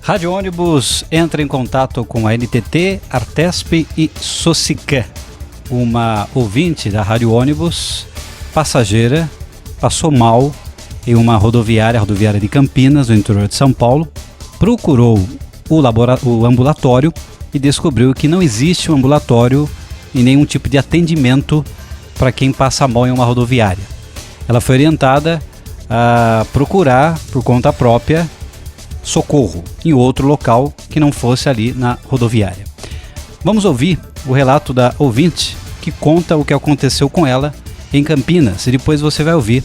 Rádio Ônibus entra em contato com a NTT, Artesp e Socicam. Uma ouvinte da Rádio Ônibus, passageira, passou mal em uma rodoviária de Campinas, no interior de São Paulo, procurou o ambulatório e descobriu que não existe um ambulatório e nenhum tipo de atendimento para quem passa mal em uma rodoviária. Ela foi orientada a procurar, por conta própria, socorro em outro local que não fosse ali na rodoviária. Vamos ouvir o relato da ouvinte que conta o que aconteceu com ela em Campinas e depois você vai ouvir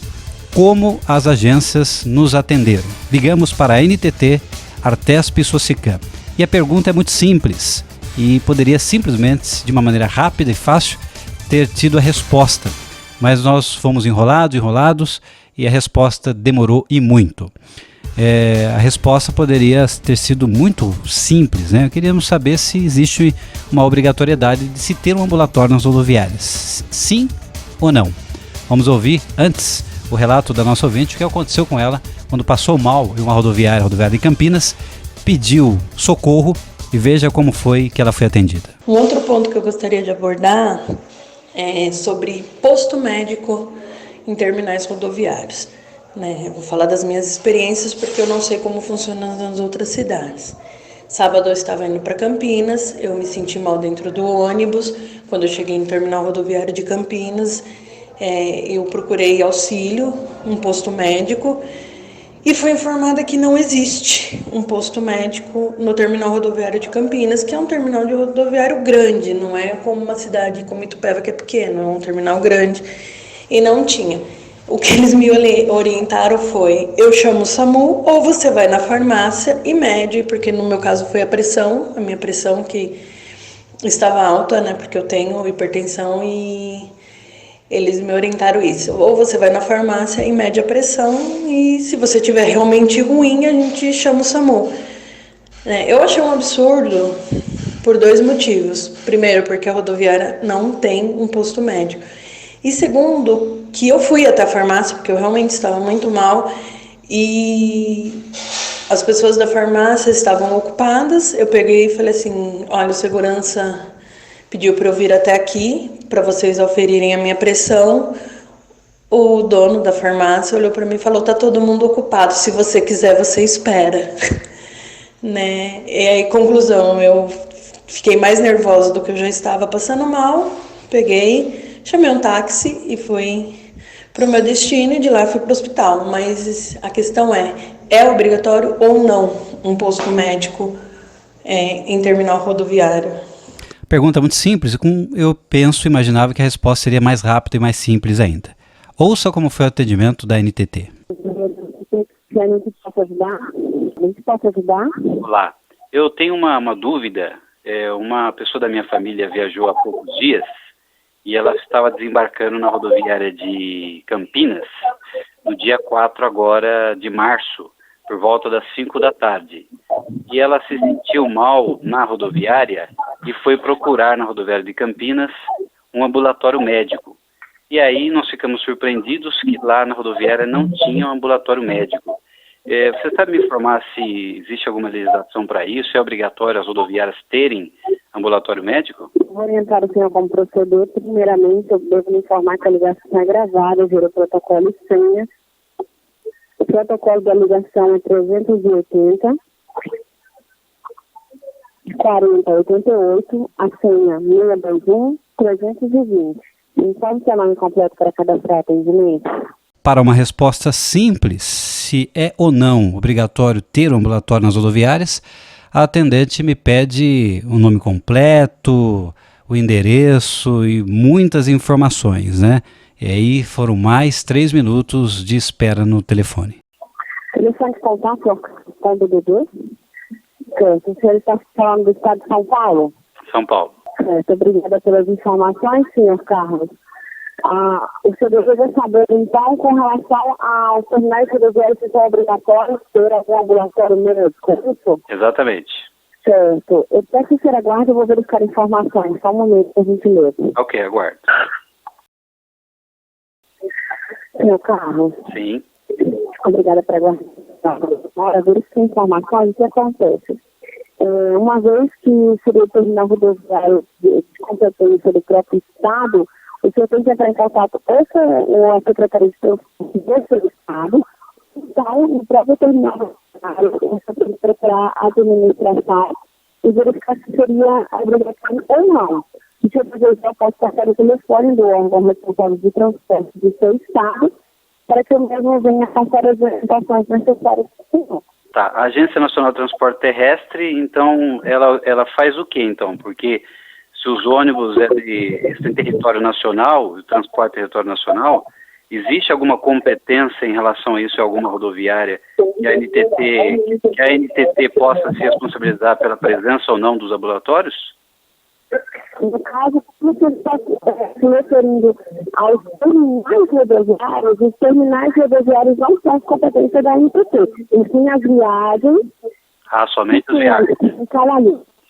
como as agências nos atenderam. Ligamos para a NTT, Artesp e Socicam. E a pergunta é muito simples e poderia simplesmente, de uma maneira rápida e fácil, ter tido a resposta. Mas nós fomos enrolados e a resposta demorou e muito. A resposta poderia ter sido muito simples, né? Queríamos saber se existe uma obrigatoriedade de se ter um ambulatório nas rodoviárias. Sim ou não? Vamos ouvir antes o relato da nossa ouvinte, o que aconteceu com ela quando passou mal em uma rodoviária de Campinas, pediu socorro e veja como foi que ela foi atendida. Um outro ponto que eu gostaria de abordar é sobre posto médico em terminais rodoviários. Eu vou falar das minhas experiências porque eu não sei como funciona nas outras cidades. Sábado eu estava indo para Campinas, eu me senti mal dentro do ônibus. Quando eu cheguei no terminal rodoviário de Campinas, eu procurei auxílio, um posto médico, e fui informada que não existe um posto médico no terminal rodoviário de Campinas, que é um terminal de rodoviário grande, não é como uma cidade como Itupeva, que é pequeno, é um terminal grande, e não tinha. O que eles me orientaram foi: eu chamo o SAMU ou você vai na farmácia e mede, porque no meu caso foi a minha pressão que estava alta, porque eu tenho hipertensão, e eles me orientaram isso: ou você vai na farmácia e mede a pressão, e se você tiver realmente ruim, a gente chama o SAMU. Eu achei um absurdo por dois motivos. Primeiro, porque a rodoviária não tem um posto médico. E segundo, que eu fui até a farmácia porque eu realmente estava muito mal e as pessoas da farmácia estavam ocupadas. Eu peguei e falei assim: olha, o segurança pediu para eu vir até aqui para vocês aferirem a minha pressão. O dono da farmácia olhou para mim e falou: tá todo mundo ocupado, se você quiser você espera. E aí, conclusão, eu fiquei mais nervosa do que eu já estava, passando mal. Peguei, chamei um táxi e fui para o meu destino, e de lá fui para o hospital. Mas a questão é obrigatório ou não um posto médico em terminal rodoviário? Pergunta muito simples, como eu imaginava que a resposta seria mais rápida e mais simples ainda. Ouça como foi o atendimento da NTT. Posso ajudar? Olá, eu tenho uma dúvida. Uma pessoa da minha família viajou há poucos dias e ela estava desembarcando na rodoviária de Campinas no dia 4 agora de março, por volta das 5 da tarde. E ela se sentiu mal na rodoviária e foi procurar na rodoviária de Campinas um ambulatório médico. E aí nós ficamos surpreendidos que lá na rodoviária não tinha um ambulatório médico. Você sabe me informar se existe alguma legislação para isso? É obrigatório as rodoviárias terem ambulatório médico? Vou orientar o senhor como procedor. Primeiramente, eu devo lhe informar que a ligação é gravada, vira o protocolo e senha. O protocolo da ligação é 380 4088, a senha 621 320. Então, o seu nome completo para cadastrar atendimento? Para uma resposta simples, se é ou não obrigatório ter um ambulatório nas rodoviárias, a atendente me pede o nome completo, o endereço e muitas informações, E aí foram mais 3 minutos de espera no telefone. Telefone de contato com o DDD? Certo. O senhor está falando do estado de São Paulo? São Paulo. Certo. Obrigada pelas informações, senhor Carlos. O senhor deseja saber, então, com relação aos terminais rodoviários que são obrigatórios ter algum ambulatório médico, é isso? Exatamente. Certo. Eu peço que o senhor aguarde, eu vou verificar informações. Só um momento, por gentileza. Ok, aguardo. Senhor Carlos. Sim. Obrigada por aguardar. moradores têm informações, o que acontece? Uma vez que seria o terminal rodoviário de competência do próprio Estado, o senhor tem que entrar em contato com a Secretaria de Transporte do seu Estado. Então, no próprio terminal rodoviário, você tem que procurar a administração e verificar se seria obrigatório ou não. E se eu fazer isso, eu posso passar o telefone do órgão responsável de transporte do seu Estado para que eu mesmo venha passar as orientações necessárias para o senhor. Tá, a Agência Nacional de Transporte Terrestre, então, ela faz o quê, então? Porque se os ônibus têm território nacional, o transporte território nacional, existe alguma competência em relação a isso em alguma rodoviária que a NTT possa se responsabilizar pela presença ou não dos ambulatórios? No caso, você está se referindo aos terminais rodoviários, os terminais rodoviários não são competência da NTT, e sim as viagens. Ah, somente as viagens?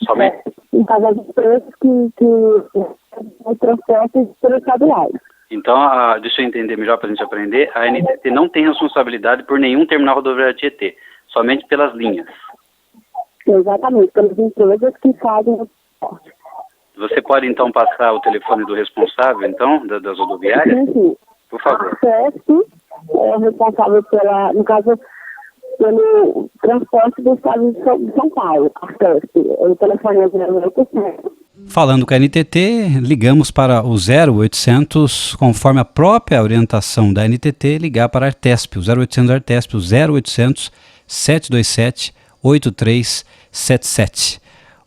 Somente? Em caso de preços que os transportes estaduais. Então, deixa eu entender melhor para a gente aprender, a NTT não tem responsabilidade por nenhum terminal rodoviário Tietê, somente pelas linhas. Exatamente, pelas empresas que fazem o transporte. Você pode, então, passar o telefone do responsável, então, das rodoviárias? Sim. Por favor. A CESP é responsável no caso, pelo transporte do estado de São Paulo. A CESP, o telefone é 0800. Falando com a NTT, ligamos para o 0800, conforme a própria orientação da NTT, ligar para a Artesp, o 0800 Artesp, o 0800 727 8377.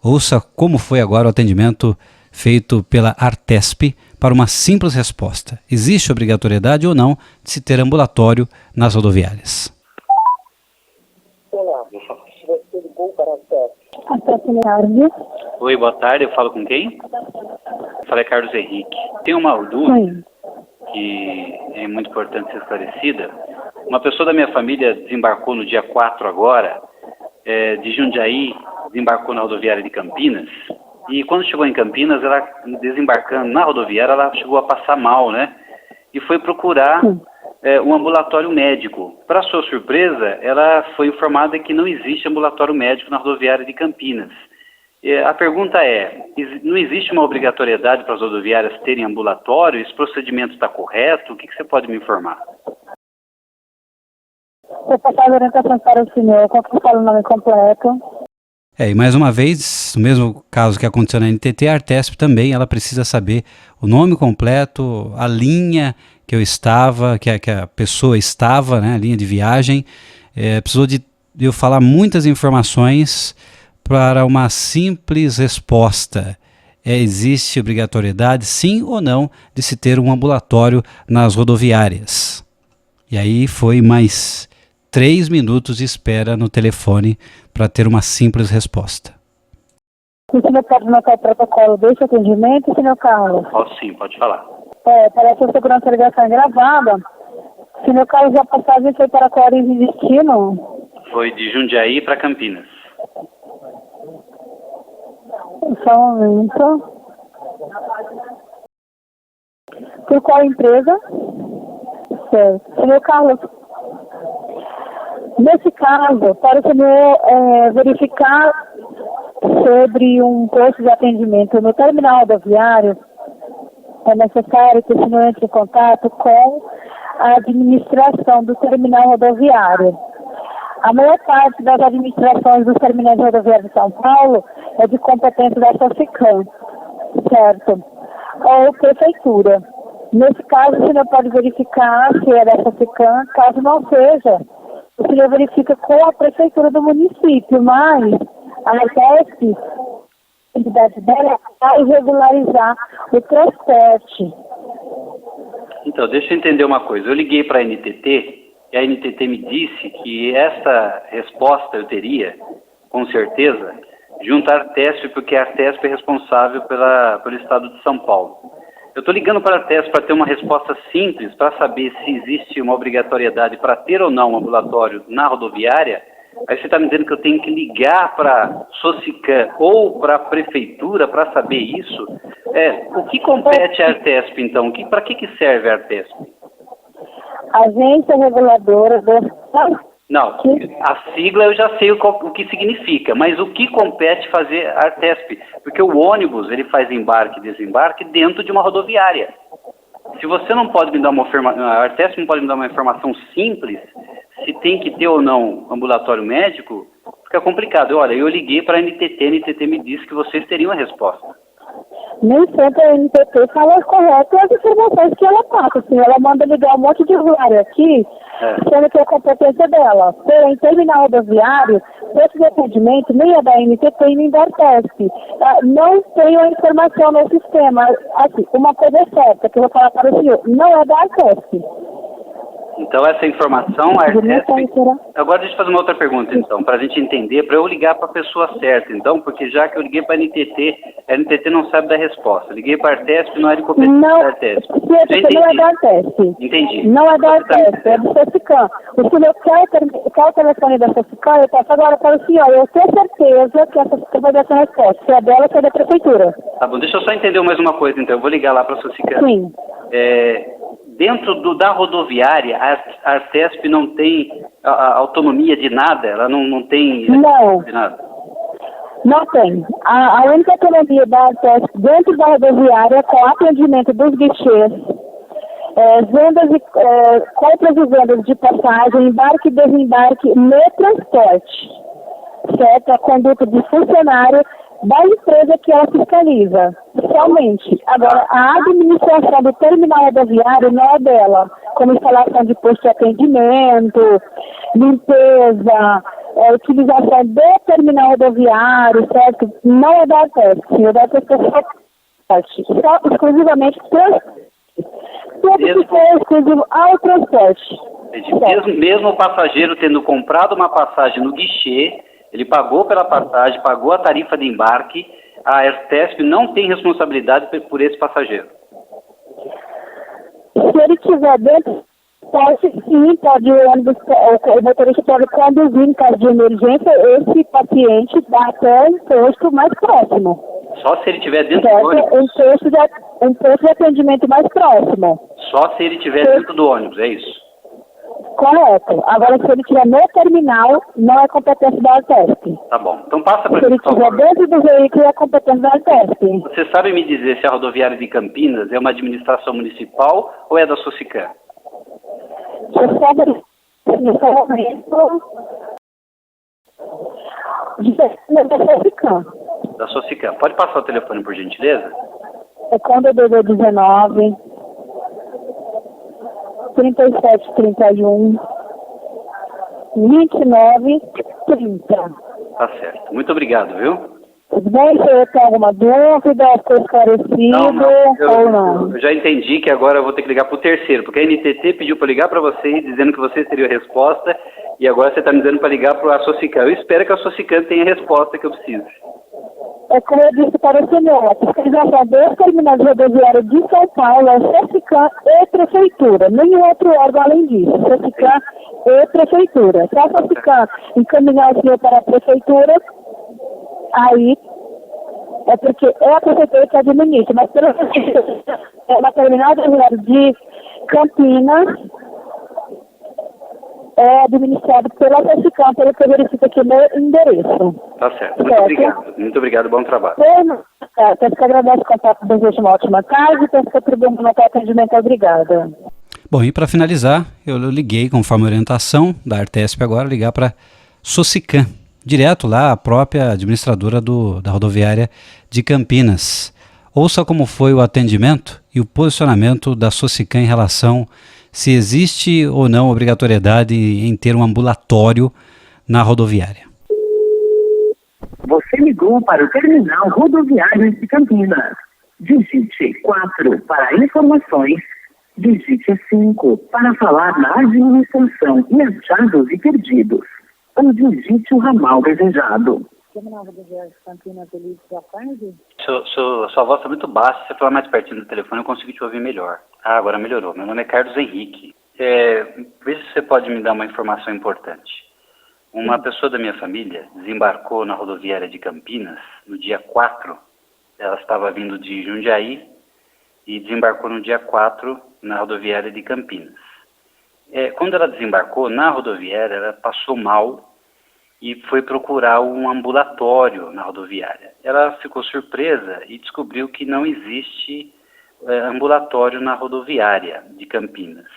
Ouça como foi agora o atendimento feito pela Artesp para uma simples resposta. Existe obrigatoriedade ou não de se ter ambulatório nas rodoviárias? Olá, você ligou para a Artesp. Oi, boa tarde, eu falo com quem? Falei Carlos Henrique. Tem uma dúvida que é muito importante ser esclarecida. Uma pessoa da minha família desembarcou no dia 4 agora, de Jundiaí, desembarcou na rodoviária de Campinas, e quando chegou em Campinas, ela desembarcando na rodoviária, ela chegou a passar mal, né? E foi procurar um ambulatório médico. Para sua surpresa, ela foi informada que não existe ambulatório médico na rodoviária de Campinas. A pergunta é, não existe uma obrigatoriedade para as rodoviárias terem ambulatório? Esse procedimento está correto? O que você pode me informar? Vou passar a orientação para o senhor. Qual que fala o nome completo? E mais uma vez, no mesmo caso que aconteceu na NTT, a Artesp também, ela precisa saber o nome completo, a linha que eu estava, que a pessoa estava, né, a linha de viagem. Precisou de eu falar muitas informações para uma simples resposta. Existe obrigatoriedade, sim ou não, de se ter um ambulatório nas rodoviárias? E aí foi mais 3 minutos de espera no telefone para ter uma simples resposta. O senhor pode notar o protocolo desse atendimento, senhor Carlos? Posso sim, pode falar. Parece a segurança ligação gravada. Senhor Carlos, a passagem foi para qual origem e destino? Foi de Jundiaí para Campinas. Só um momento. Por qual empresa? Certo. Senhor Carlos, nesse caso, para o senhor verificar sobre um posto de atendimento no terminal rodoviário, é necessário que o senhor entre em contato com a administração do terminal rodoviário. A maior parte das administrações dos terminais rodoviários de São Paulo é de competência da SOCICAM, certo? Ou prefeitura. Nesse caso, o senhor pode verificar se é da SOCICAM, caso não seja, o senhor verifica com a prefeitura do município, mas a Artesp, a entidade dela, vai regularizar o transporte. Então, deixa eu entender uma coisa. Eu liguei para a NTT e a NTT me disse que essa resposta eu teria, com certeza, junto à Artesp, porque a Artesp é responsável pelo estado de São Paulo. Eu estou ligando para a Artesp para ter uma resposta simples, para saber se existe uma obrigatoriedade para ter ou não um ambulatório na rodoviária. Aí você está me dizendo que eu tenho que ligar para a SOCICAM ou para a prefeitura para saber isso? O que compete à Artesp, então? Para que serve a Artesp? Agência reguladora do Não, a sigla eu já sei o que significa, mas o que compete fazer a Artesp? Porque o ônibus, ele faz embarque e desembarque dentro de uma rodoviária. Se você não pode me dar a Artesp não pode me dar uma informação simples, se tem que ter ou não ambulatório médico, fica complicado. Olha, eu liguei para a NTT me disse que vocês teriam a resposta. Nem sempre a NTT fala correto as informações que ela passa. Assim, ela manda ligar um monte de usuário aqui, sendo que é a competência dela. Porém, terminal rodoviário, esse de atendimento nem é da NTT nem da Artesp. Não tenho a informação no sistema. Assim, uma coisa é certa, que eu vou falar para o senhor, não é da Artesp. Então, essa informação, a Artesp... Agora, deixa eu fazer uma outra pergunta, então, para a gente entender, para eu ligar para a pessoa certa, então, porque já que eu liguei para a NTT não sabe da resposta. Liguei para a Artesp, não é de competência da Artesp. Não é da Artesp. Entendi. Não é da Artesp, é do Socicam. O senhor quer o telefone da Socicam, eu passo agora para o senhor. Eu tenho certeza que a Socicam vai dar essa resposta. Se é dela, se é da Prefeitura. Tá bom, deixa eu só entender mais uma coisa, então. Eu vou ligar lá para a Socicam. Sim. Dentro da rodoviária, a Artesp não tem a autonomia de nada? Ela não tem... Não. De nada? Não tem. A única autonomia da Artesp dentro da rodoviária, com atendimento dos guichês, compras e vendas de passagem, embarque e desembarque no transporte, certo? A conduta de funcionário da empresa que ela fiscaliza, somente. Agora, a administração do terminal rodoviário não é dela, como instalação de posto de atendimento, limpeza, utilização do terminal rodoviário, certo? Não é da Artesp, é da Artesp, só exclusivamente transporte. Tudo que for exclusivo ao transporte. Mesmo o passageiro tendo comprado uma passagem no guichê, ele pagou pela passagem, pagou a tarifa de embarque, a Artesp não tem responsabilidade por esse passageiro. Se ele estiver dentro, pode o motorista pode conduzir em caso de emergência esse paciente até um posto mais próximo. Só se ele estiver dentro do ônibus? Um posto de atendimento mais próximo. Só se ele estiver dentro do ônibus, é isso? Correto. Agora, se ele estiver no terminal, não é competência da Artesp. Tá bom. Então passa para mim, Se ele estiver dentro do veículo, é competência da Artesp. Você sabe me dizer se a rodoviária de Campinas é uma administração municipal ou é da Socicam? Você sabe, nesse momento, da Socicam. Da Socicam. Pode passar o telefone, por gentileza? É quando eu 19 3731 29 30. Tá certo. Muito obrigado, viu? Tudo bem? Se tem alguma dúvida, ficou esclarecido ou não? Eu já entendi que agora eu vou ter que ligar para o terceiro, porque a NTT pediu para ligar para vocês, dizendo que vocês teriam a resposta, e agora você está me dizendo para ligar para a Socicam. Eu espero que a Socicam tenha a resposta que eu preciso. É como eu disse para o senhor, a fiscalização dos terminais rodoviários de São Paulo é Socicam e Prefeitura, nenhum outro órgão além disso, Socicam e Prefeitura. Se a Socicam encaminhar o senhor para a Prefeitura, aí é porque é a Prefeitura que administra, mas pelo na terminal rodoviária de Campinas é administrado pela Socicam, pelo que verifica aqui no endereço. Tá certo. Muito obrigado. Muito obrigado. Bom trabalho. Peço que agradeço o contato, desejo uma ótima tarde, peço que atribua no atendimento. Obrigada. Bom, e para finalizar, eu liguei, conforme a orientação da Artesp agora, ligar para Socicam, direto lá, a própria administradora da rodoviária de Campinas. Ouça como foi o atendimento e o posicionamento da Socicam em relação se existe ou não obrigatoriedade em ter um ambulatório na rodoviária. Você ligou para o terminal rodoviário de Campinas. Digite 4 para informações, digite 5 para falar na administração e achados e perdidos, ou digite o ramal desejado. Terminal rodoviário de Campinas, Feliz, boa tarde. Sua voz está muito baixa, se você falar mais pertinho do telefone eu consigo te ouvir melhor. Ah, agora melhorou. Meu nome é Carlos Henrique. Veja se você pode me dar uma informação importante. Uma pessoa da minha família desembarcou na rodoviária de Campinas no dia 4. Ela estava vindo de Jundiaí e desembarcou no dia 4 na rodoviária de Campinas. Quando ela desembarcou na rodoviária, ela passou mal e foi procurar um ambulatório na rodoviária. Ela ficou surpresa e descobriu que não existe ambulatório na rodoviária de Campinas.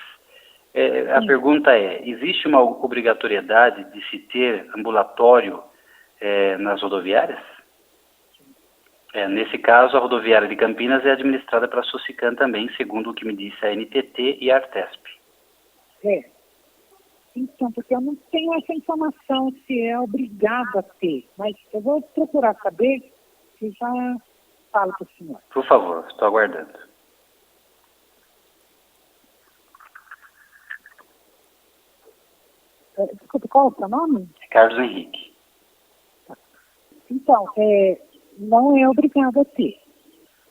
A pergunta existe uma obrigatoriedade de se ter ambulatório nas rodoviárias? Nesse caso, a rodoviária de Campinas é administrada pela Socican também, segundo o que me disse a NTT e a Artesp. Então, porque eu não tenho essa informação se é obrigado a ter, mas eu vou procurar saber e já falo para o senhor. Por favor, estou aguardando. Desculpe, qual é o seu nome? Carlos Henrique. Então, não é obrigado a ter.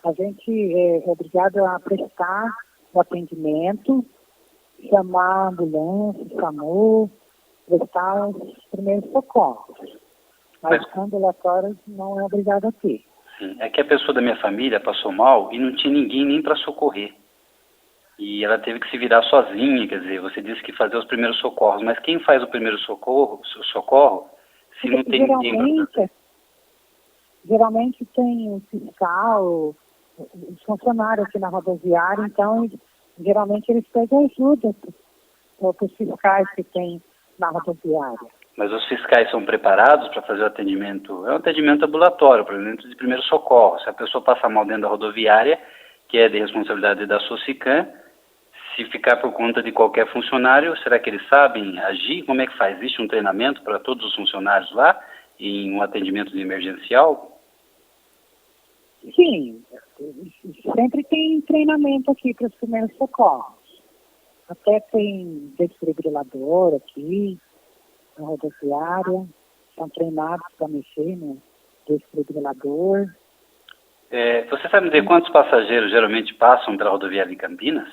A gente é obrigado a prestar o atendimento, chamar a ambulância, SAMU, prestar os primeiros socorros. Mas o ambulatório não é obrigado a ter. Sim, é que a pessoa da minha família passou mal e não tinha ninguém nem para socorrer. E ela teve que se virar sozinha, quer dizer, você disse que fazer os primeiros socorros, mas quem faz o primeiro socorro se não tem ninguém para... Geralmente tem o fiscal, os funcionários aqui na rodoviária, então geralmente eles pedem ajuda para os fiscais que tem na rodoviária. Mas os fiscais são preparados para fazer o atendimento? É um atendimento ambulatório, atendimento de primeiro socorro. Se a pessoa passa mal dentro da rodoviária, que é de responsabilidade da Socican, se ficar por conta de qualquer funcionário, será que eles sabem agir? Como é que faz? Existe um treinamento para todos os funcionários lá, em um atendimento de emergencial? Sim, sempre tem treinamento aqui para os primeiros socorros. Até tem desfibrilador aqui, na rodoviária, são treinados para mexer no desfibrilador. Você sabe me dizer quantos passageiros geralmente passam pela rodoviária de Campinas?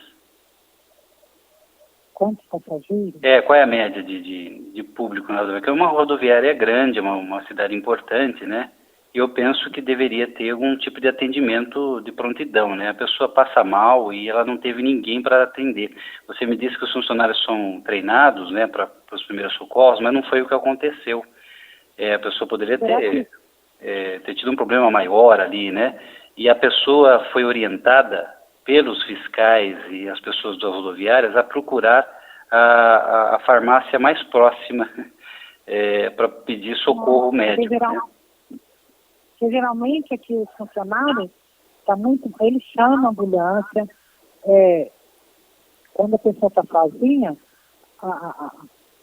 Quantos passageiros? Qual é a média de público na rodoviária? Porque uma rodoviária é grande, uma cidade importante, né? E eu penso que deveria ter algum tipo de atendimento de prontidão, né? A pessoa passa mal e ela não teve ninguém para atender. Você me disse que os funcionários são treinados, né, para os primeiros socorros, mas não foi o que aconteceu. A pessoa poderia ter tido um problema maior ali, né? E a pessoa foi orientada pelos fiscais e as pessoas das rodoviárias a procurar a farmácia mais próxima para pedir socorro médico. Porque geralmente aqui os funcionários, eles chamam a ambulância, quando a pessoa está sozinha,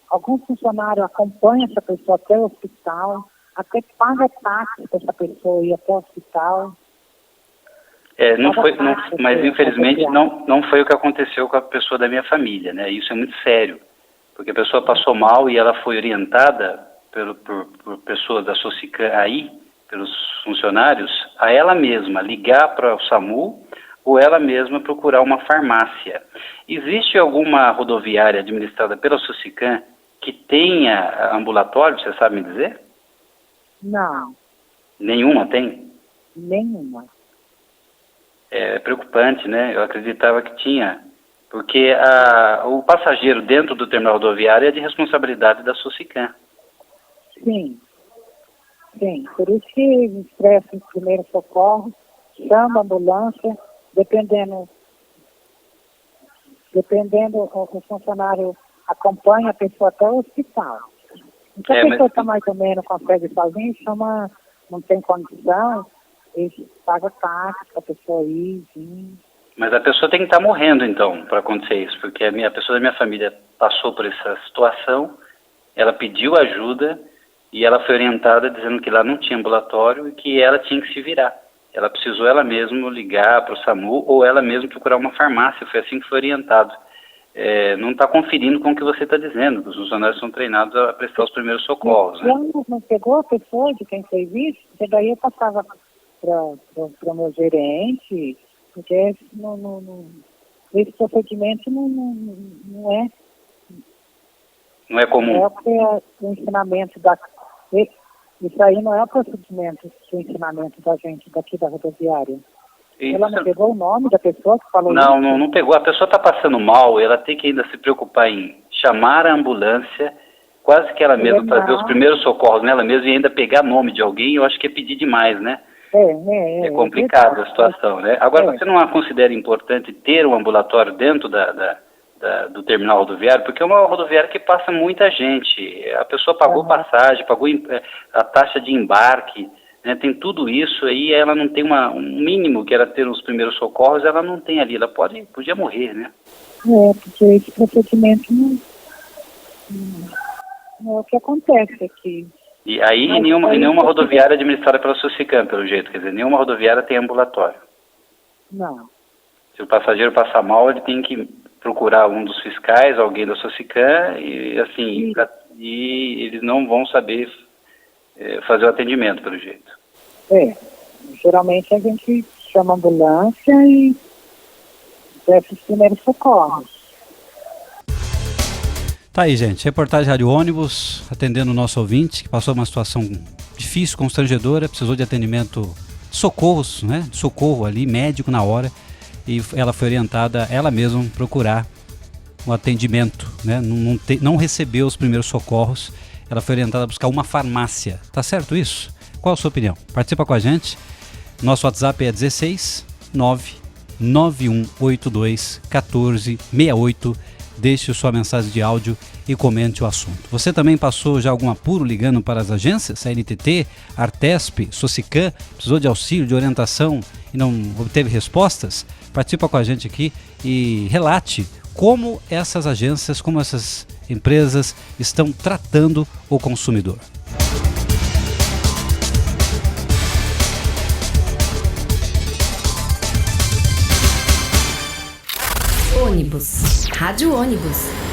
algum funcionário acompanha essa pessoa até o hospital, até paga táxi para essa pessoa ir até o hospital. Mas infelizmente não foi o que aconteceu com a pessoa da minha família, né? Isso é muito sério, porque a pessoa passou mal e ela foi orientada por pessoas da Socican aí, pelos funcionários, a ela mesma ligar para o SAMU ou ela mesma procurar uma farmácia. Existe alguma rodoviária administrada pela Socican que tenha ambulatório, você sabe me dizer? Não. Nenhuma tem? Nenhuma. É preocupante, né? Eu acreditava que tinha, porque o passageiro dentro do terminal rodoviário é de responsabilidade da Socican. Sim. Sim, por isso que eles prestam primeiro socorro, chama a ambulância, dependendo o funcionário acompanha a pessoa até o hospital. Então a pessoa está mais ou menos, consegue sozinha, não tem condição, eles pagam táxi para a pessoa ir, vir. Mas a pessoa tem que estar morrendo então, para acontecer isso, porque a pessoa da minha família passou por essa situação, ela pediu ajuda, e ela foi orientada dizendo que lá não tinha ambulatório e que ela tinha que se virar. Ela precisou ela mesma ligar para o SAMU ou ela mesma procurar uma farmácia. Foi assim que foi orientado. Não está conferindo com o que você está dizendo, que os funcionários são treinados a prestar os primeiros socorros. Né? Não pegou a pessoa de quem fez isso, porque daí eu passava para o meu gerente, porque esse procedimento não é... Não é comum. Não é o ensinamento isso aí não é o procedimento do ensinamento da gente daqui da rodoviária. Isso. Ela não pegou o nome da pessoa que falou isso? Não pegou. A pessoa está passando mal, ela tem que ainda se preocupar em chamar a ambulância, quase que ela mesma fazer os primeiros socorros nela mesma e ainda pegar nome de alguém, eu acho que é pedir demais, né? É complicado a situação, né? Agora, você não considera importante ter um ambulatório dentro do terminal rodoviário? Porque é uma rodoviária que passa muita gente. A pessoa pagou passagem, pagou a taxa de embarque, né? Tem tudo isso aí, ela não tem um mínimo que era ter os primeiros socorros, ela não tem ali, ela podia morrer, né? Porque esse procedimento não é o que acontece aqui. E aí, nenhuma rodoviária administrada pela SOCICAM, pelo jeito, quer dizer, nenhuma rodoviária tem ambulatório. Não. Se o passageiro passar mal, ele tem que procurar um dos fiscais, alguém da SOCICAM, e assim, e eles não vão saber fazer o atendimento, pelo jeito. Geralmente a gente chama a ambulância e desce os primeiros socorros. Tá aí, gente, reportagem Rádio Ônibus, atendendo o nosso ouvinte, que passou uma situação difícil, constrangedora, precisou de atendimento, socorros, né, de socorro ali, médico na hora, e ela foi orientada, ela mesma, procurar o atendimento, né, não recebeu os primeiros socorros, ela foi orientada a buscar uma farmácia, tá certo isso? Qual a sua opinião? Participa com a gente, nosso WhatsApp é 16 99182 1468, deixe sua mensagem de áudio e comente o assunto. Você também passou já algum apuro ligando para as agências, a NTT, Artesp, SOCICAM, precisou de auxílio, de orientação e não obteve respostas? Participa com a gente aqui e relate como essas agências, como essas empresas estão tratando o consumidor. Ônibus. Rádio Ônibus.